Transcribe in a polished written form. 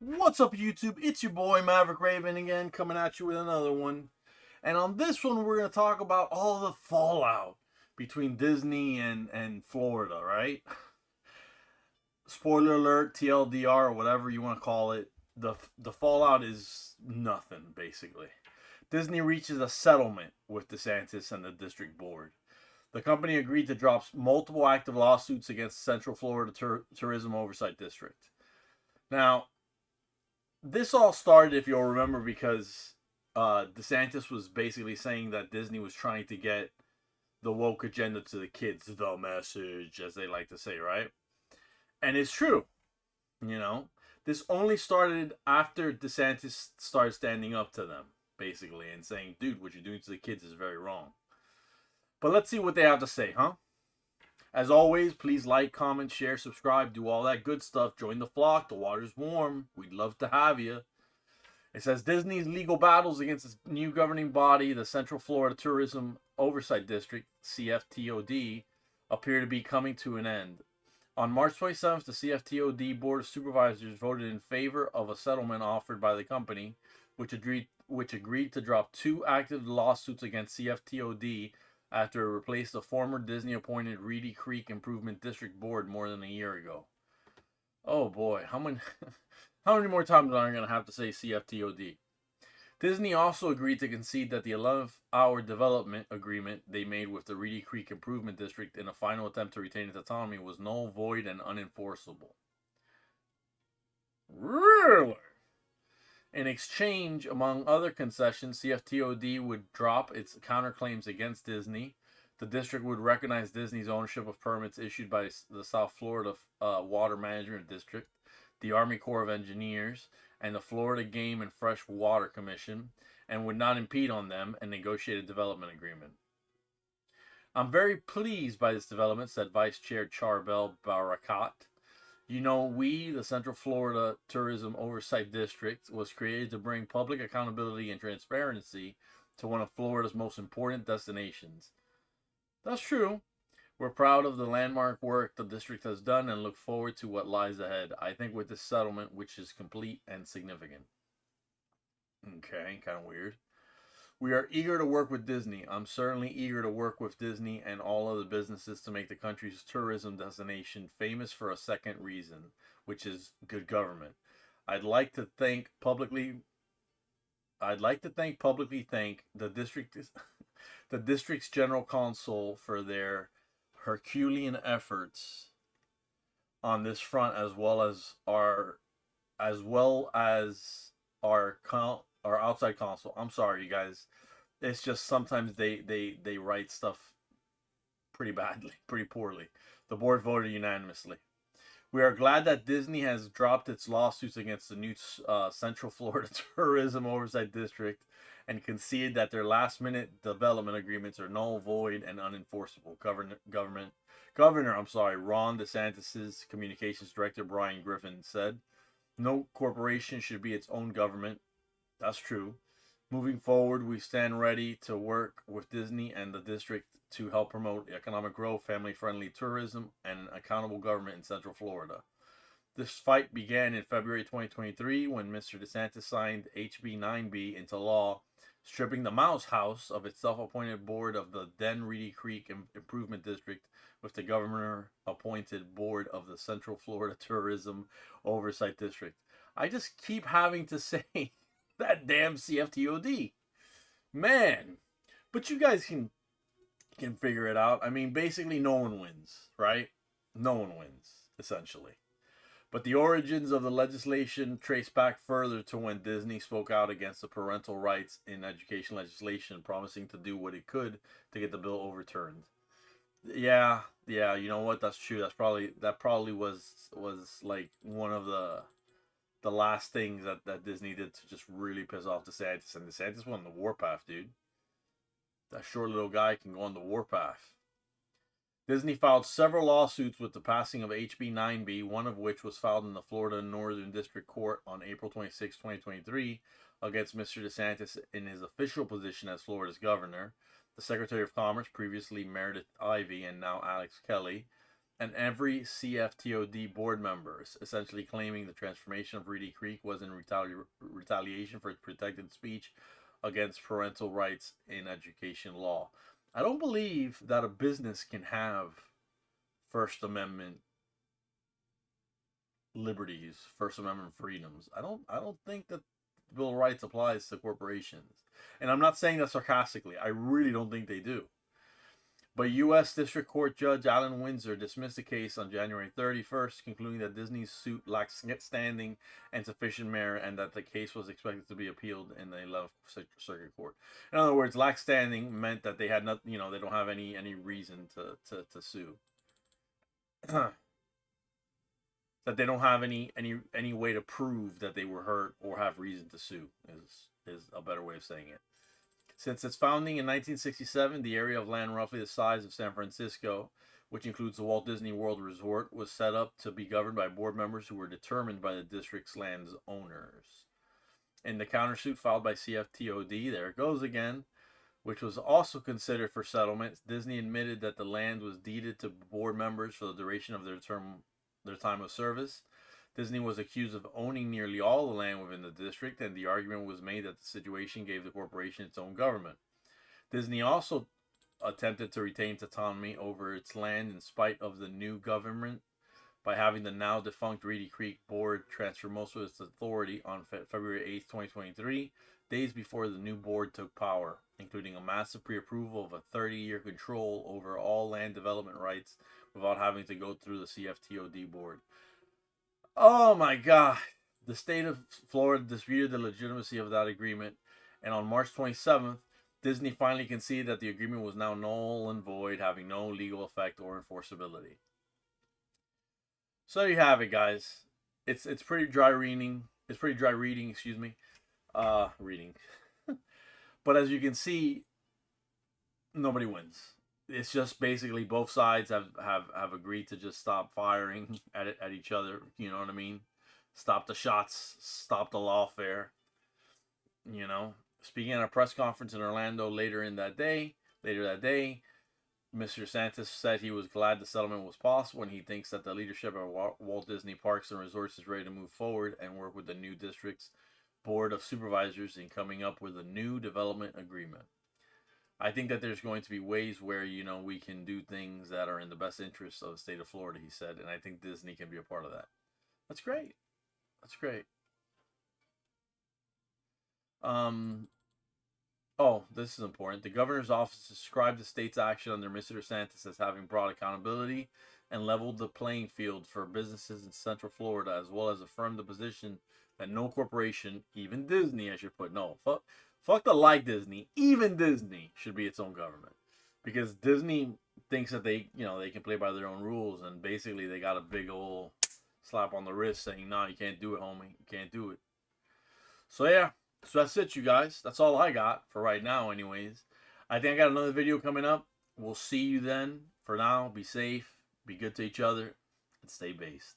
What's up, YouTube? It's your boy Maverick Raven again, coming at you with another one. And on this one, we're going to talk about all the fallout between Disney and Florida, right? Spoiler alert, TLDR, or whatever you want to call it. The fallout is nothing, basically. Disney reaches a settlement with DeSantis and the district board. The company agreed to drop multiple active lawsuits against Central Florida Tourism Oversight District. Now, this all started, if you'll remember, because DeSantis was basically saying that Disney was trying to get the woke agenda to the kids, the message, as they like to say, right? And it's true, you know. This only started after DeSantis started standing up to them, basically, and saying, dude, what you're doing to the kids is very wrong. But let's see what they have to say, huh? As always, please like, comment, share, subscribe, do all that good stuff. Join the flock. The water's warm. We'd love to have you. It says Disney's legal battles against its new governing body, the Central Florida Tourism Oversight District, CFTOD, appear to be coming to an end. On March 27th, the CFTOD Board of Supervisors voted in favor of a settlement offered by the company, which agreed to drop two active lawsuits against CFTOD after it replaced the former Disney-appointed Reedy Creek Improvement District Board more than a year ago. Oh boy, how many how many more times are I going to have to say CFTOD? Disney also agreed to concede that the 11th-hour development agreement they made with the Reedy Creek Improvement District in a final attempt to retain its autonomy was null, void, and unenforceable. Really? In exchange, among other concessions, CFTOD would drop its counterclaims against Disney. The district would recognize Disney's ownership of permits issued by the South Florida Water Management District, the Army Corps of Engineers, and the Florida Game and Fresh Water Commission, and would not impede on them and negotiate a development agreement. I'm very pleased by this development, said Vice Chair Charbel Barakat. You know, we, the Central Florida Tourism Oversight District, was created to bring public accountability and transparency to one of Florida's most important destinations. That's true. We're proud of the landmark work the district has done and look forward to what lies ahead. I think with this settlement, which is complete and significant. Okay, kind of weird. We are eager to work with Disney. I'm certainly eager to work with Disney and all other businesses to make the country's tourism destination famous for a second reason, which is good government. I'd like to thank publicly thank the district the district's general counsel for their Herculean efforts on this front as well as our outside counsel. I'm sorry, you guys. It's just sometimes they write stuff pretty badly, pretty poorly. The board voted unanimously. We are glad that Disney has dropped its lawsuits against the new Central Florida Tourism Oversight District and conceded that their last-minute development agreements are null, void, and unenforceable. Governor, Ron DeSantis' communications director Brian Griffin said, "No corporation should be its own government." That's true. Moving forward, we stand ready to work with Disney and the district to help promote economic growth, family-friendly tourism, and an accountable government in Central Florida. This fight began in February 2023 when Mr. DeSantis signed HB 9B into law, stripping the Mouse House of its self-appointed board of the then Reedy Creek Improvement District with the governor-appointed board of the Central Florida Tourism Oversight District. I just keep having to say that damn CFTOD. Man. But you guys can figure it out. I mean, basically no one wins, right? No one wins, essentially. But the origins of the legislation trace back further to when Disney spoke out against the parental rights in education legislation, promising to do what it could to get the bill overturned. Yeah, you know what? That's true. That probably was like one of the last things that Disney did to just really piss off DeSantis. And DeSantis went on the warpath, dude. That short little guy can go on the warpath. Disney filed several lawsuits with the passing of HB 9B, one of which was filed in the Florida Northern District Court on April 26, 2023, against Mr. DeSantis in his official position as Florida's governor. The Secretary of Commerce, previously Meredith Ivey and now Alex Kelly, and every CFTOD board member, essentially claiming the transformation of Reedy Creek was in retaliation for its protected speech against parental rights in education law. I don't believe that a business can have First Amendment liberties, First Amendment freedoms. I don't think that the Bill of Rights applies to corporations. And I'm not saying that sarcastically. I really don't think they do. But U.S. District Court Judge Alan Windsor dismissed the case on January 31st, concluding that Disney's suit lacks standing and sufficient merit, and that the case was expected to be appealed in the 11th Circuit Court. In other words, lack standing meant that they had not, they don't have any reason to sue. That they don't have any way to prove that they were hurt or have reason to sue is a better way of saying it. Since its founding in 1967, the area of land roughly the size of San Francisco, which includes the Walt Disney World Resort, was set up to be governed by board members who were determined by the district's land owners. In the countersuit filed by CFTOD, there it goes again, which was also considered for settlement, Disney admitted that the land was deeded to board members for the duration of their time of service. Disney was accused of owning nearly all the land within the district, and the argument was made that the situation gave the corporation its own government. Disney also attempted to retain autonomy over its land in spite of the new government by having the now defunct Reedy Creek Board transfer most of its authority on February 8, 2023, days before the new board took power, including a massive pre-approval of a 30-year control over all land development rights without having to go through the CFTOD board. Oh my God. The state of Florida disputed the legitimacy of that agreement, and on March 27th, Disney finally conceded that the agreement was now null and void, having no legal effect or enforceability. So there you have it, guys. It's pretty dry reading. It's pretty dry reading, excuse me. Reading. But as you can see, nobody wins. It's just basically both sides have agreed to just stop firing at each other. You know what I mean? Stop the shots. Stop the lawfare. Speaking at a press conference in Orlando later that day, Mr. Santos said he was glad the settlement was possible, and he thinks that the leadership of Walt Disney Parks and Resorts is ready to move forward and work with the new district's board of supervisors in coming up with a new development agreement. I think that there's going to be ways where, we can do things that are in the best interest of the state of Florida, he said, and I think Disney can be a part of that. That's great. That's great. Oh, this is important. The governor's office described the state's action under Mr. DeSantis as having brought accountability and leveled the playing field for businesses in Central Florida, as well as affirmed the position that no corporation, even Disney, I should put, fuck the Disney, even Disney should be its own government. Because Disney thinks that they can play by their own rules, and basically they got a big old slap on the wrist saying, no, you can't do it, homie. You can't do it. So yeah. So that's it, you guys. That's all I got for right now, anyways. I think I got another video coming up. We'll see you then. For now, be safe, be good to each other, and stay based.